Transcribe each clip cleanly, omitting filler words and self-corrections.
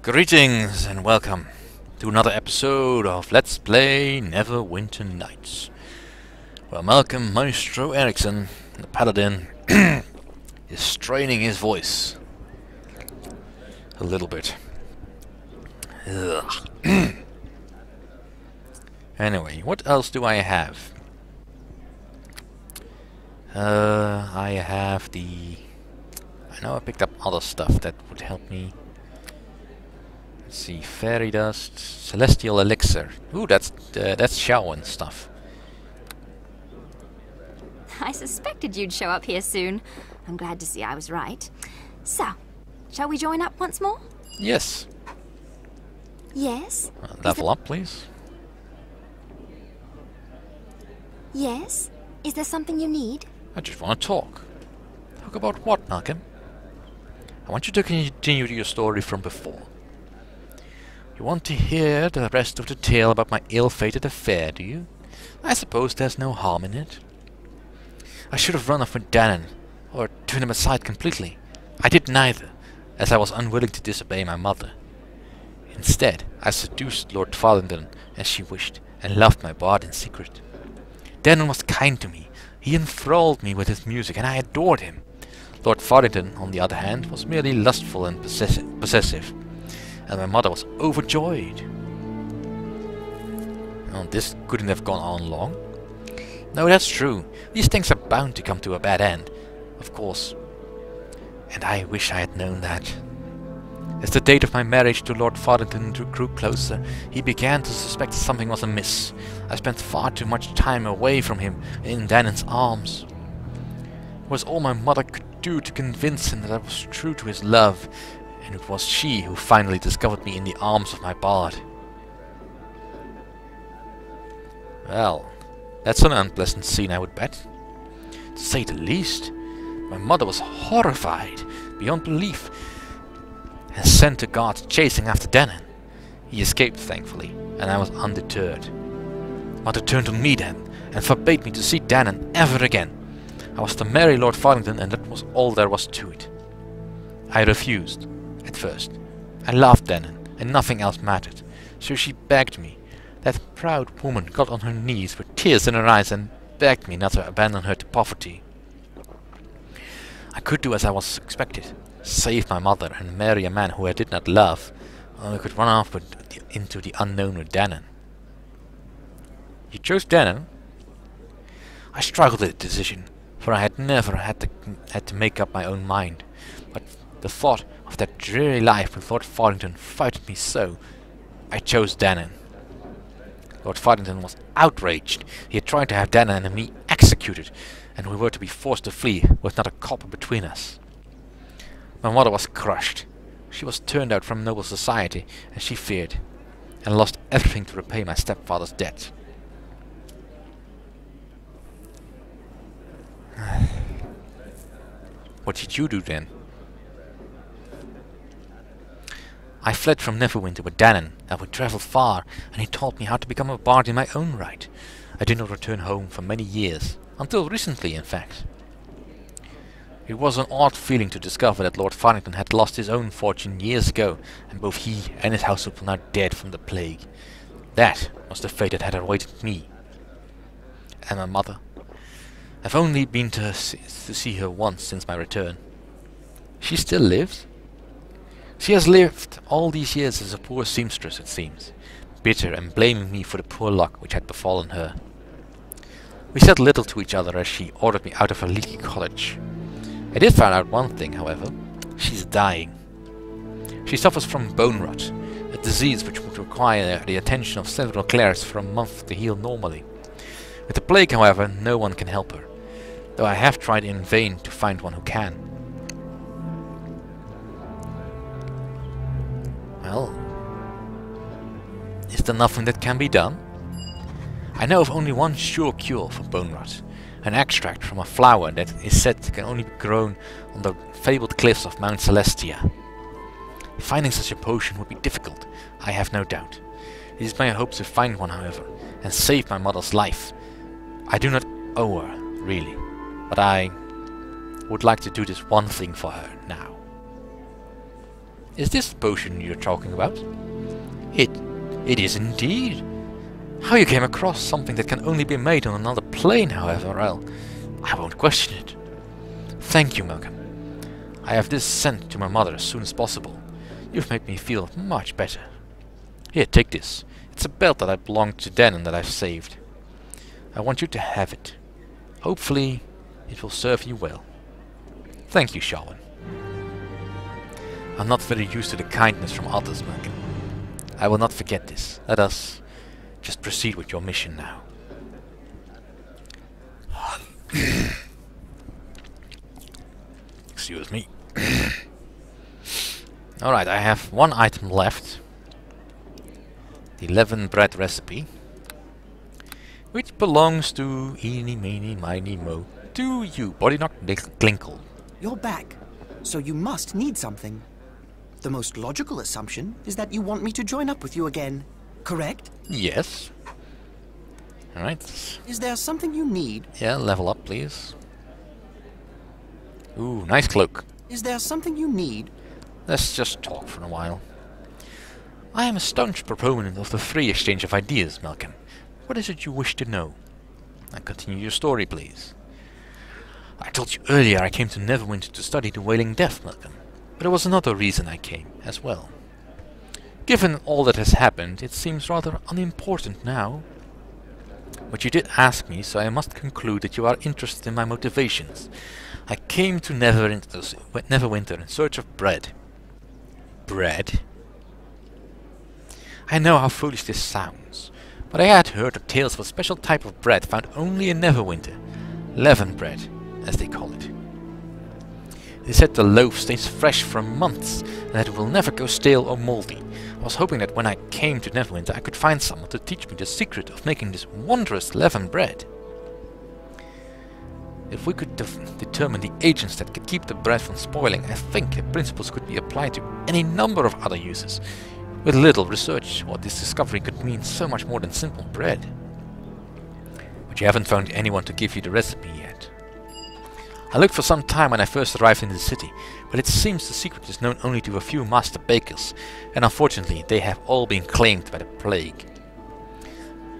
Greetings and welcome to another episode of Let's Play Neverwinter Nights. Well, Malcolm Maestro Erikson, the Paladin, is straining his voice a little bit. Anyway, what else do I have? I have the... I know I picked up other stuff that would help me. Let's see, fairy dust, celestial elixir. Ooh, that's Shaowen stuff. I suspected you'd show up here soon. I'm glad to see I was right. So, shall we join up once more? Yes. Yes? Level up, please. Yes? Is there something you need? I just want to talk. Talk about what, Malcolm? I want you to continue your story from before. You want to hear the rest of the tale about my ill-fated affair, do you? I suppose there's no harm in it. I should have run off with Dannon, or turned him aside completely. I did neither, as I was unwilling to disobey my mother. Instead, I seduced Lord Paladin as she wished, and loved my bard in secret. Dannon was kind to me. He enthralled me with his music, and I adored him. Lord Paladin, on the other hand, was merely lustful and possessive. And my mother was overjoyed. Well, this couldn't have gone on long. No, that's true. These things are bound to come to a bad end, of course. And I wish I had known that. As the date of my marriage to Lord Paladin grew closer, he began to suspect something was amiss. I spent far too much time away from him in Dannon's arms. It was all my mother could do to convince him that I was true to his love, and it was she who finally discovered me in the arms of my bard. Well, that's an unpleasant scene, I would bet. To say the least, my mother was horrified beyond belief and sent the guards chasing after Dannon. He escaped, thankfully, and I was undeterred. Mother turned on me then and forbade me to see Dannon ever again. I was to marry Lord Paladin, and that was all there was to it. I refused, at first. I loved Dannon, and nothing else mattered, so she begged me. That proud woman got on her knees with tears in her eyes and begged me not to abandon her to poverty. I could do as I was expected, save my mother and marry a man who I did not love, or I could run off into the unknown with Dannon. You chose Dannon? I struggled with the decision, for I had never had to make up my own mind. But the thought of that dreary life with Lord Paladin frightened me so, I chose Dannon. Lord Paladin was outraged. He had tried to have Dannon and me executed, and we were to be forced to flee with not a copper between us. My mother was crushed. She was turned out from noble society, and she feared, and lost everything to repay my stepfather's debt. What did you do then? I fled from Neverwinter with Dannon. I would travel far, and he taught me how to become a bard in my own right. I did not return home for many years, until recently, in fact. It was an odd feeling to discover that Lord Paladin had lost his own fortune years ago, and both he and his household were now dead from the plague. That was the fate that had awaited me. And my mother? I've only been to see her once since my return. She still lives? She has lived all these years as a poor seamstress, it seems, bitter and blaming me for the poor luck which had befallen her. We said little to each other as she ordered me out of her leaky cottage. I did find out one thing, however. She's dying. She suffers from bone rot, a disease which would require the attention of several clerics for a month to heal normally. With the plague, however, no one can help her, though I have tried in vain to find one who can. Well, is there nothing that can be done? I know of only one sure cure for bone rot, an extract from a flower that is said can only be grown on the fabled cliffs of Mount Celestia. Finding such a potion would be difficult, I have no doubt. It is my hope to find one, however, and save my mother's life. I do not owe her, really, but I would like to do this one thing for her now. Is this the potion you're talking about? It is indeed. How you came across something that can only be made on another plane, however, well, I won't question it. Thank you, Malcolm. I have this sent to my mother as soon as possible. You've made me feel much better. Here, take this. It's a belt that I belonged to Dan and that I've saved. I want you to have it. Hopefully, it will serve you well. Thank you, Shawan. I'm not very used to the kindness from others, Malcolm. I will not forget this. Let us just proceed with your mission now. Excuse me. Alright, I have one item left. The 11 bread recipe. Which belongs to eeny, meeny, miny, mo. To you, Bodyknock Glinkle. You're back, so you must need something. The most logical assumption is that you want me to join up with you again, correct? Yes. Alright. Is there something you need? Yeah, level up, please. Ooh, nice cloak. Is there something you need? Let's just talk for a while. I am a staunch proponent of the free exchange of ideas, Malcolm. What is it you wish to know? Now continue your story, please. I told you earlier I came to Neverwinter to study the Wailing Death, Malcolm. But there was another reason I came, as well. Given all that has happened, it seems rather unimportant now. But you did ask me, so I must conclude that you are interested in my motivations. I came to Neverwinter in search of bread. Bread? I know how foolish this sounds, but I had heard of tales of a special type of bread found only in Neverwinter. Leaven bread, as they call it. They said the loaf stays fresh for months, and that it will never go stale or moldy. I was hoping that when I came to Neverwinter I could find someone to teach me the secret of making this wondrous leaven bread. If we could determine the agents that could keep the bread from spoiling, I think the principles could be applied to any number of other uses. With little research, what this discovery could mean so much more than simple bread. But you haven't found anyone to give you the recipe yet. I looked for some time when I first arrived in the city, but it seems the secret is known only to a few master bakers, and unfortunately they have all been claimed by the plague.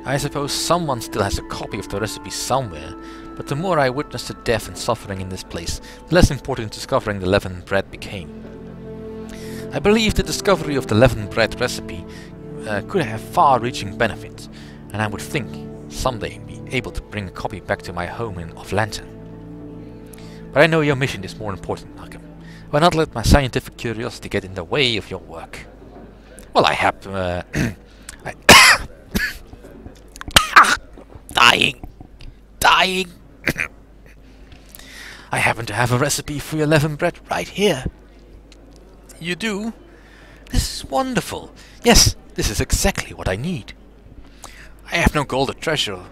I suppose someone still has a copy of the recipe somewhere, but the more I witnessed the death and suffering in this place, the less important discovering the leavened bread became. I believe the discovery of the leavened bread recipe could have far-reaching benefits, and I would think someday be able to bring a copy back to my home of Lantern. But I know your mission is more important, Malcolm. Why not let my scientific curiosity get in the way of your work? Well, I have to, Dying! I happen to have a recipe for your leavened bread right here. You do? This is wonderful. Yes, this is exactly what I need. I have no gold or treasure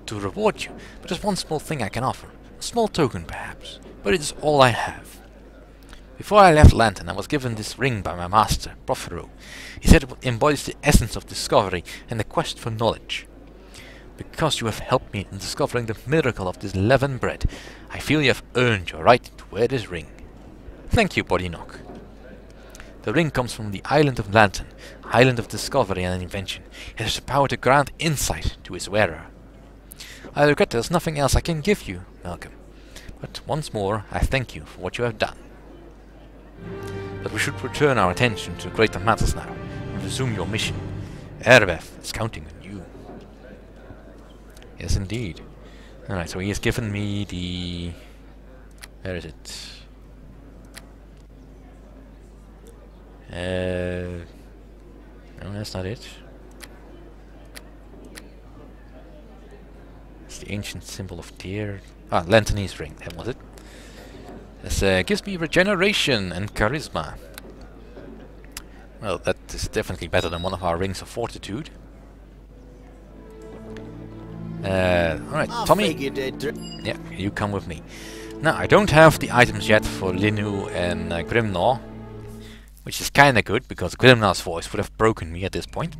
to reward you, but there's one small thing I can offer. A small token, perhaps, but it is all I have. Before I left Lantern, I was given this ring by my master, Prothero. He said it embodies the essence of discovery and the quest for knowledge. Because you have helped me in discovering the miracle of this leavened bread, I feel you have earned your right to wear this ring. Thank you, Bodyknock. The ring comes from the island of Lantern, island of discovery and invention. It has the power to grant insight to its wearer. I regret there's nothing else I can give you, Malcolm. But once more, I thank you for what you have done. But we should return our attention to greater matters now, and resume your mission. Erebeth is counting on you. Yes, indeed. Alright, so he has given me the... Where is it? No, that's not it. It's the ancient symbol of Tyr. Ah, Lanternese ring, that was it. This gives me regeneration and charisma. Well, that is definitely better than one of our rings of fortitude. Alright, Tommy. Yeah, you come with me. Now, I don't have the items yet for Linu and Grimnaw, which is kinda good, because Grimnaw's voice would have broken me at this point.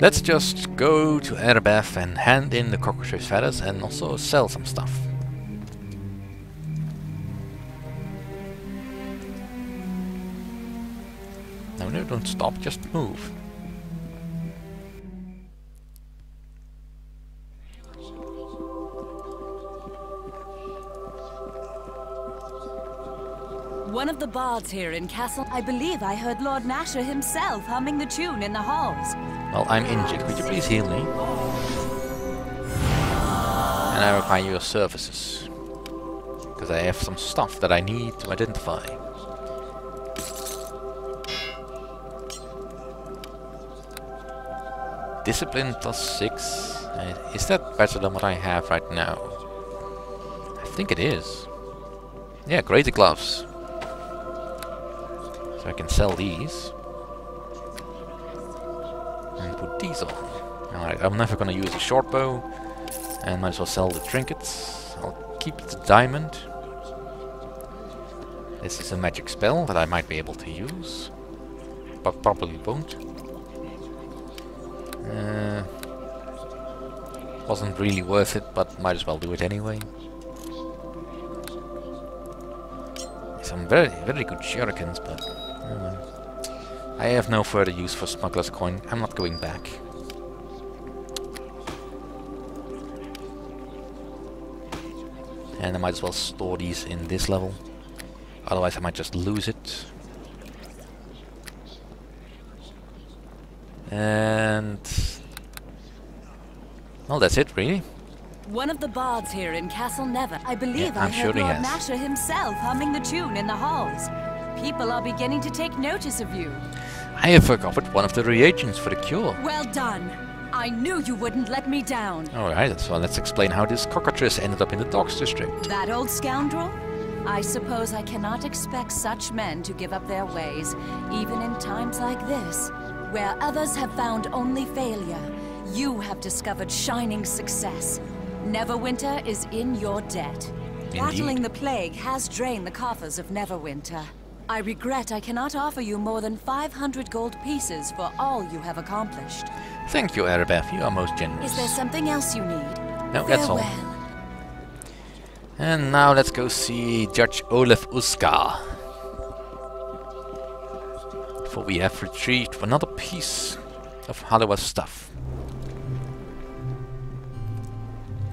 Let's just go to Erebeth and hand in the cockroach's feathers and also sell some stuff. No, no, don't stop, just move. One of the bards here in Castle, I believe I heard Lord Nasher himself humming the tune in the halls. Well, I'm injured. Could you please heal me? And I require your services. Because I have some stuff that I need to identify. Discipline +6. Is that better than what I have right now? I think it is. Yeah, greater gloves. So I can sell these. And put these on. Alright, I'm never gonna use a short bow. And might as well sell the trinkets. I'll keep the diamond. This is a magic spell that I might be able to use. But probably won't. Wasn't really worth it, but might as well do it anyway. Some very, very good shurikens, but I have no further use for smuggler's coin. I'm not going back. And I might as well store these in this level. Otherwise I might just lose it. And well, that's it, really. One of the bards here in Castle Never, I believe I sure heard he Lord has. Nasher himself humming the tune in the halls. People are beginning to take notice of you. I have recovered one of the reagents for the cure. Well done. I knew you wouldn't let me down. Alright, so let's explain how this cockatrice ended up in the docks district. That old scoundrel? I suppose I cannot expect such men to give up their ways, even in times like this. Where others have found only failure, you have discovered shining success. Neverwinter is in your debt. Indeed. Battling the plague has drained the coffers of Neverwinter. I regret I cannot offer you more than 500 gold pieces for all you have accomplished. Thank you, Erebeth, you are most generous. Is there something else you need? No, that's all. Farewell. And now let's go see Judge Olaf Uskar. For we have retrieved another piece of Hollower's stuff.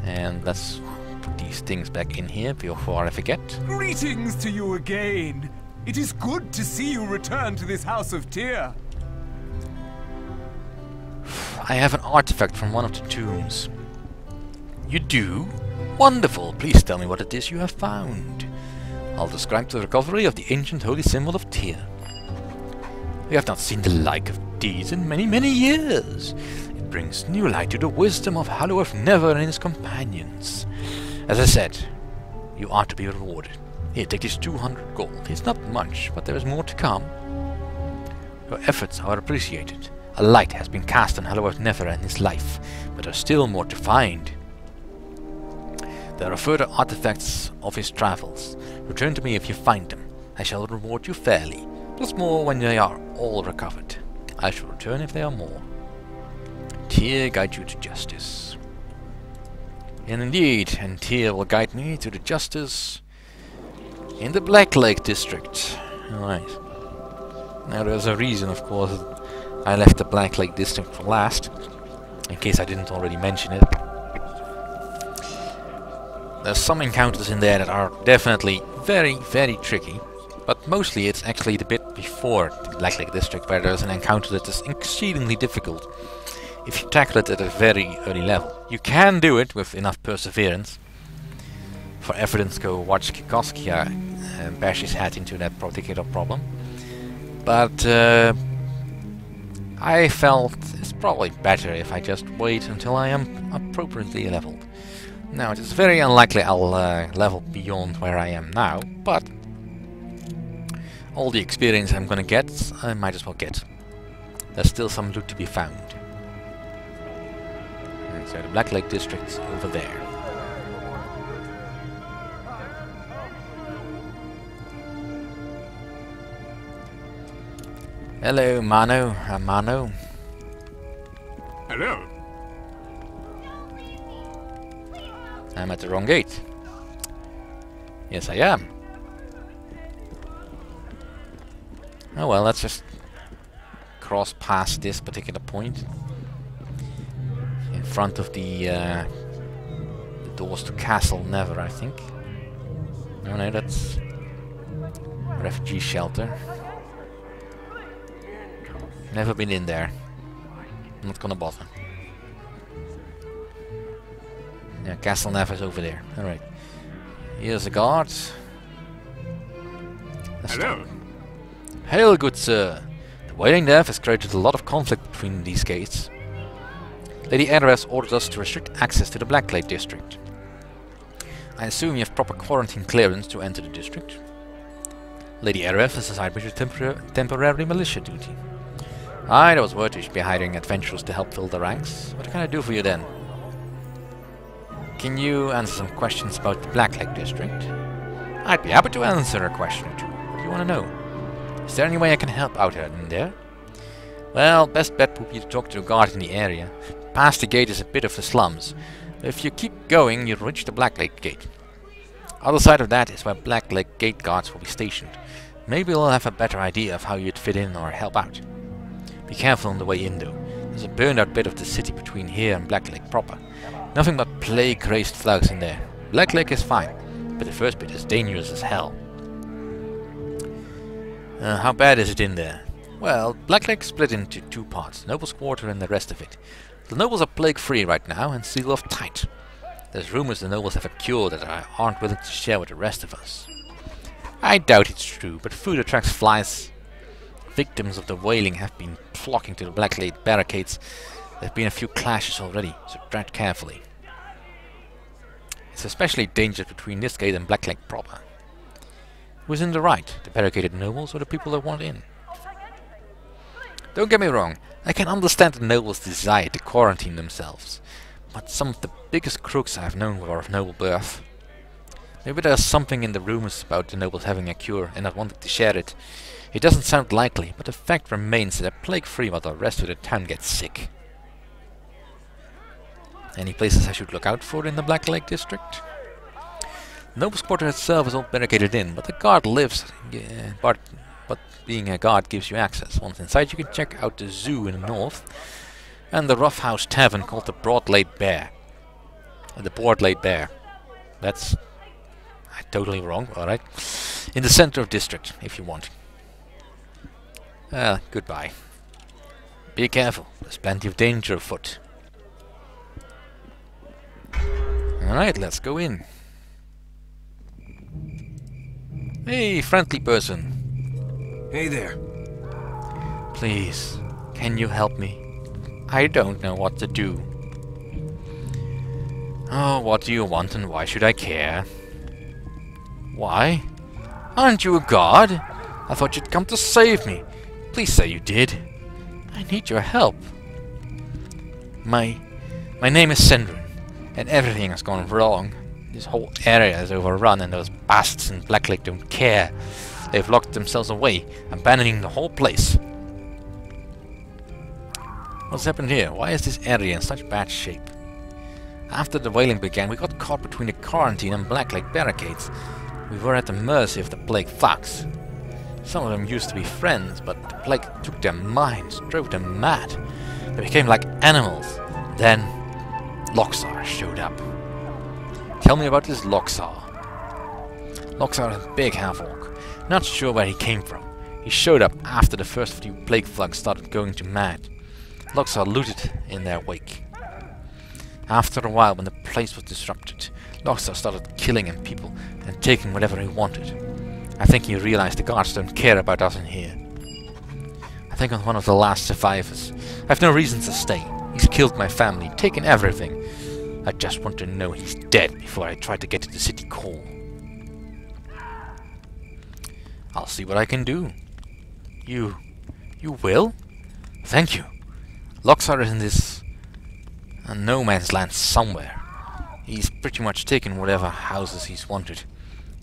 And let's put these things back in here before I forget. Greetings to you again. It is good to see you return to this house of Tyr. I have an artifact from one of the tombs. You do? Wonderful! Please tell me what it is you have found. I'll describe the recovery of the ancient holy symbol of Tyr. We have not seen the like of these in many, many years. It brings new light to the wisdom of Hollow Never and his companions. As I said, you are to be rewarded. Here, take this 200 gold. It's not much, but there is more to come. Your efforts are appreciated. A light has been cast on Hollow Never and his life, but there's still more to find. There are further artifacts of his travels. Return to me if you find them. I shall reward you fairly, plus more when they are all recovered. I shall return if there are more. Tyr guide you to justice. And indeed, and Tyr will guide me to the justice in the Black Lake district. Alright. Now there's a reason, of course, that I left the Black Lake district for last, in case I didn't already mention it. There's some encounters in there that are definitely very, very tricky, but mostly it's actually the bit before the Black Lake district where there's an encounter that is exceedingly difficult if you tackle it at a very early level. You can do it with enough perseverance. For evidence, go watch Kikoskia bash his head into that particular problem. But I felt it's probably better if I just wait until I am appropriately leveled. Now, it is very unlikely I'll level beyond where I am now, but all the experience I'm gonna get, I might as well get. There's still some loot to be found. And so the Black Lake district's over there. Hello, Mano. Mano. Hello. I'm at the wrong gate. Yes, I am. Oh well, let's just cross past this particular point. In front of the doors to Castle Never, I think. No, that's refugee shelter. Never been in there. Not gonna bother. Yeah, Castle Never's over there. Alright. Here's a guard. Hello. Hail, good sir. The Wailing Death has created a lot of conflict between these gates. Lady Erikson ordered us to restrict access to the Blackglade district. I assume you have proper quarantine clearance to enter the district. Lady Erikson has assigned me to temporary militia duty. Aye, there was word you should be hiring adventurers to help fill the ranks. What can I do for you then? Can you answer some questions about the Blackglade district? I'd be happy to answer a question or two. What do you want to know? Is there any way I can help out in there? Well, best bet would be to talk to a guard in the area. Past the gate is a bit of the slums. If you keep going, you'll reach the Blackglade gate. Other side of that is where Blackglade gate guards will be stationed. Maybe we'll have a better idea of how you'd fit in or help out. Be careful on the way in though. There's a burned out bit of the city between here and Blackglade proper. Nothing but plague-crazed thugs in there. Blackglade is fine, but the first bit is dangerous as hell. How bad is it in there? Well, Blackglade is split into two parts, Nobles' Quarter and the rest of it. The Nobles are plague-free right now and sealed off tight. There's rumors the Nobles have a cure that I aren't willing to share with the rest of us. I doubt it's true, but food attracts flies. Victims of the whaling have been flocking to the Blackglade barricades. There have been a few clashes already, so tread carefully. It's especially dangerous between this gate and Blackglade proper. Who's in the right, the barricaded nobles or the people that want in? Don't get me wrong, I can understand the nobles' desire to quarantine themselves, but some of the biggest crooks I've known were of noble birth. Maybe there's something in the rumors about the nobles having a cure and not wanting to share it. It doesn't sound likely, but the fact remains that they're plague-free while the rest of the town gets sick. Any places I should look out for in the Blackglade district? The Nobles' Quarter itself is all barricaded in, but the guard lives, but being a guard gives you access. Once inside you can check out the zoo in the north, and the roughhouse tavern called the Broad-Laid Bear. The Board-Laid Bear. That's totally wrong, alright. In the center of district, if you want. Goodbye. Be careful, there's plenty of danger afoot. Alright, let's go in. Hey, friendly person. Hey there. Please, can you help me? I don't know what to do. Oh, what do you want and why should I care? Why? Aren't you a god? I thought you'd come to save me. Please say you did. I need your help. My name is Sendrin, and everything has gone wrong. This whole area is overrun and those bastards in Blackglade don't care. They've locked themselves away, abandoning the whole place. What's happened here? Why is this area in such bad shape? After the whaling began, we got caught between the quarantine and Blackglade barricades. We were at the mercy of the plague thugs. Some of them used to be friends, but the plague took their minds, drove them mad. They became like animals. Then, Loxar showed up. Tell me about this Loxar. Loxar is a big half-orc. Not sure where he came from. He showed up after the first few plague thugs started going to mad. Loxar looted in their wake. After a while, when the place was disrupted, Loxar started killing people and taking whatever he wanted. I think he realized the guards don't care about us in here. I think I'm one of the last survivors. I have no reason to stay. He's killed my family, taken everything. I just want to know he's dead before I try to get to the city core. I'll see what I can do. You will? Thank you. Loxar is in this no man's land somewhere. He's pretty much taken whatever houses he's wanted.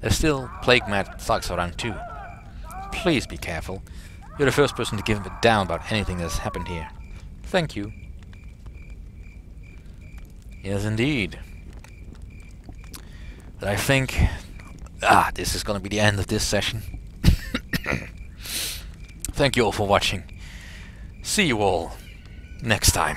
There's still plague-mad thugs around too. Please be careful. You're the first person to give a damn about anything that's happened here. Thank you. Yes, indeed. But I think... this is gonna be the end of this session. Thank you all for watching. See you all next time.